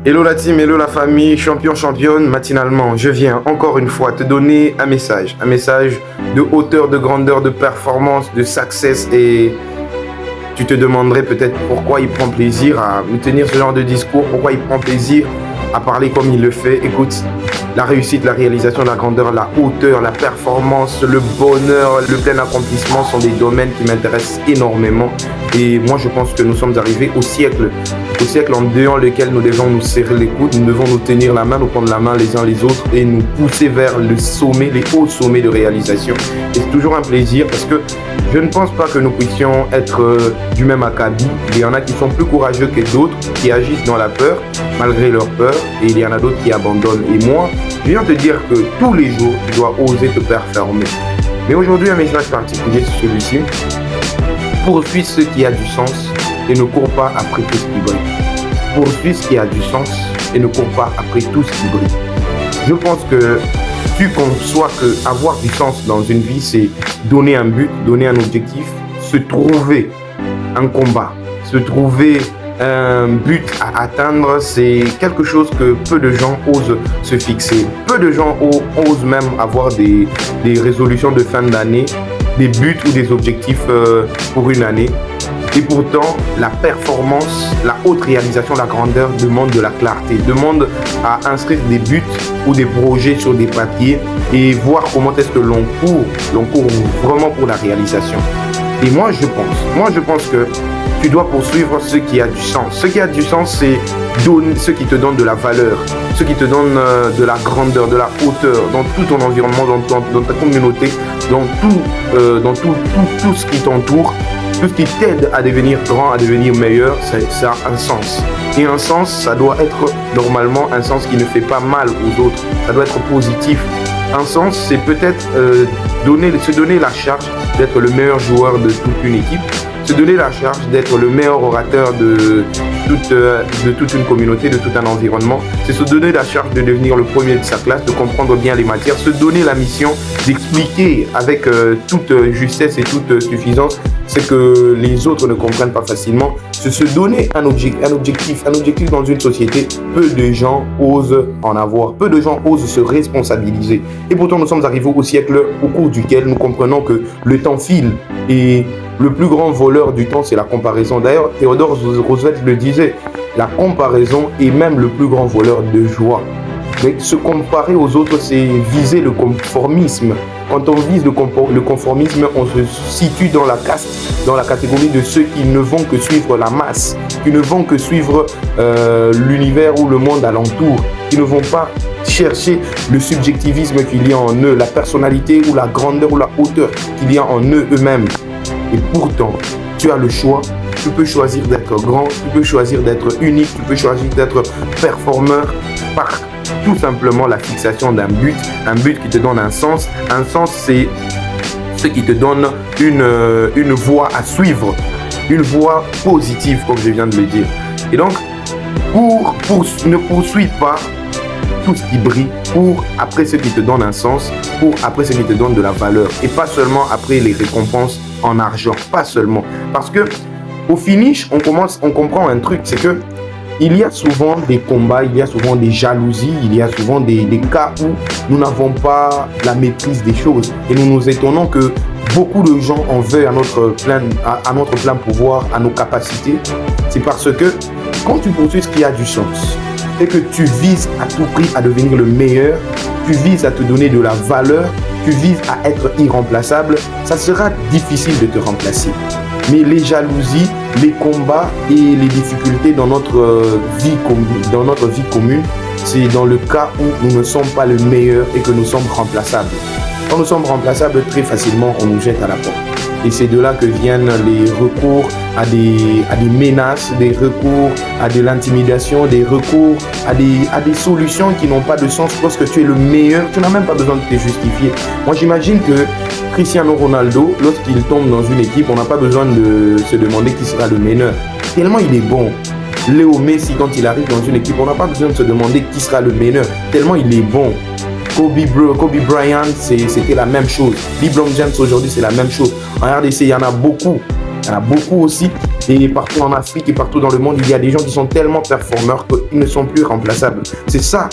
Hello la team, hello la famille, championne, matinalement, je viens encore une fois te donner un message de hauteur, de grandeur, de performance, de success, et tu te demanderais peut-être pourquoi il prend plaisir à me tenir ce genre de discours, pourquoi il prend plaisir à parler comme il le fait. Écoute, la réussite, la réalisation, la grandeur, la hauteur, la performance, le bonheur, le plein accomplissement sont des domaines qui m'intéressent énormément. Et moi, je pense que nous sommes arrivés au siècle en dehors lequel nous devons nous serrer les coudes, nous devons nous tenir la main, nous prendre la main les uns les autres et nous pousser vers le sommet, les hauts sommets de réalisation. Et c'est toujours un plaisir parce que je ne pense pas que nous puissions être du même acabit. Il y en a qui sont plus courageux que d'autres, qui agissent dans la peur, malgré leur peur, et il y en a d'autres qui abandonnent. Et moi, je viens te dire que tous les jours, tu dois oser te performer. Mais aujourd'hui, un message particulier, c'est celui-ci. Poursuis ce qui a du sens et ne cours pas après tout ce qui brille. Poursuis ce qui a du sens et ne cours pas après tout ce qui brille. Je pense que tu conçois que avoir du sens dans une vie, c'est donner un but, donner un objectif, se trouver un combat, se trouver un but à atteindre. C'est quelque chose que peu de gens osent se fixer. Peu de gens osent même avoir des résolutions de fin d'année, des buts ou des objectifs pour une année. Et pourtant, la performance, la haute réalisation, la grandeur demande de la clarté, demande à inscrire des buts ou des projets sur des papiers et voir comment est-ce que l'on court vraiment pour la réalisation. Et moi je pense que tu dois poursuivre ce qui a du sens. Ce qui a du sens, c'est ce qui te donne de la valeur, ce qui te donne de la grandeur, de la hauteur dans tout ton environnement, dans ta communauté, dans tout ce qui t'entoure. Tout ce qui t'aide à devenir grand, à devenir meilleur, ça a un sens. Et un sens, ça doit être normalement un sens qui ne fait pas mal aux autres. Ça doit être positif. Un sens, c'est peut-être se donner la charge d'être le meilleur joueur de toute une équipe, se donner la charge d'être le meilleur orateur de toute une communauté, de tout un environnement. C'est se donner la charge de devenir le premier de sa classe, de comprendre bien les matières, se donner la mission d'expliquer avec toute justesse et toute suffisance ce que les autres ne comprennent pas facilement. C'est se donner un objectif dans une société. Peu de gens osent en avoir, peu de gens osent se responsabiliser. Et pourtant, nous sommes arrivés au siècle au cours duquel nous comprenons que le temps file et le plus grand voleur du temps, c'est la comparaison. D'ailleurs, Theodore Roosevelt le disait, la comparaison est même le plus grand voleur de joie. Mais se comparer aux autres, c'est viser le conformisme. Quand on vise le conformisme, on se situe dans la caste, dans la catégorie de ceux qui ne vont que suivre la masse, qui ne vont que suivre l'univers ou le monde alentour, qui ne vont pas chercher le subjectivisme qu'il y a en eux, la personnalité ou la grandeur ou la hauteur qu'il y a en eux-mêmes. Et pourtant, tu as le choix. Tu peux choisir d'être grand, tu peux choisir d'être unique, tu peux choisir d'être performeur par tout simplement la fixation d'un but qui te donne un sens. Un sens, c'est ce qui te donne une voie à suivre, une voie positive, comme je viens de le dire. Et donc, ne poursuis pas tout ce qui brille, cours après ce qui te donne un sens, cours après ce qui te donne de la valeur et pas seulement après les récompenses en argent, pas seulement. Parce que au finish, on comprend un truc, c'est que il y a souvent des combats, il y a souvent des jalousies, il y a souvent des cas où nous n'avons pas la maîtrise des choses et nous nous étonnons que beaucoup de gens en veulent à notre plein pouvoir, à nos capacités. C'est parce que quand tu poursuis ce qui a du sens et que tu vises à tout prix à devenir le meilleur, tu vises à te donner de la valeur, tu vises à être irremplaçable, ça sera difficile de te remplacer. Mais les jalousies, les combats et les difficultés dans notre vie commune, c'est dans le cas où nous ne sommes pas le meilleur et que nous sommes remplaçables. Quand nous sommes remplaçables, très facilement, on nous jette à la porte. Et c'est de là que viennent les recours à des menaces, des recours à de l'intimidation, des recours à des solutions qui n'ont pas de sens parce que tu es le meilleur. Tu n'as même pas besoin de te justifier. Moi, j'imagine que Cristiano Ronaldo, lorsqu'il tombe dans une équipe, on n'a pas besoin de se demander qui sera le meilleur. Tellement il est bon. Léo Messi, quand il arrive dans une équipe, on n'a pas besoin de se demander qui sera le meilleur. Tellement il est bon. Kobe Bryant, c'était la même chose. LeBron James aujourd'hui, c'est la même chose. En RDC, il y en a beaucoup. Il y en a beaucoup aussi. Et partout en Afrique et partout dans le monde, il y a des gens qui sont tellement performeurs qu'ils ne sont plus remplaçables. C'est ça.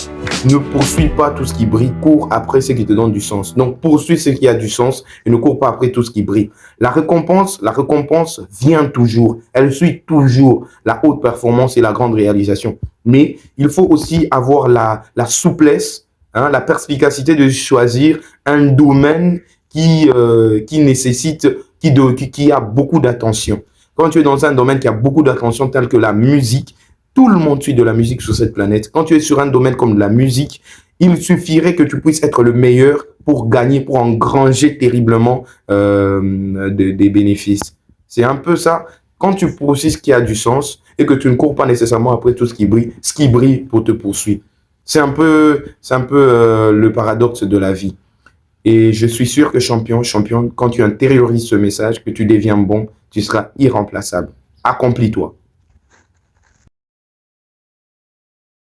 Ne poursuis pas tout ce qui brille, cours après ce qui te donne du sens. Donc poursuis ce qui a du sens et ne cours pas après tout ce qui brille. La récompense vient toujours. Elle suit toujours la haute performance et la grande réalisation. Mais il faut aussi avoir la souplesse, hein, la perspicacité de choisir un domaine qui nécessite, qui a beaucoup d'attention. Quand tu es dans un domaine qui a beaucoup d'attention, tel que la musique, tout le monde suit de la musique sur cette planète. Quand tu es sur un domaine comme la musique, il suffirait que tu puisses être le meilleur pour gagner, pour engranger terriblement des bénéfices. C'est un peu ça. Quand tu poursuis ce qui a du sens et que tu ne cours pas nécessairement après tout ce qui brille pour te poursuivre. C'est un peu le paradoxe de la vie. Et je suis sûr que champion, quand tu intériorises ce message, que tu deviens bon, tu seras irremplaçable. Accomplis-toi.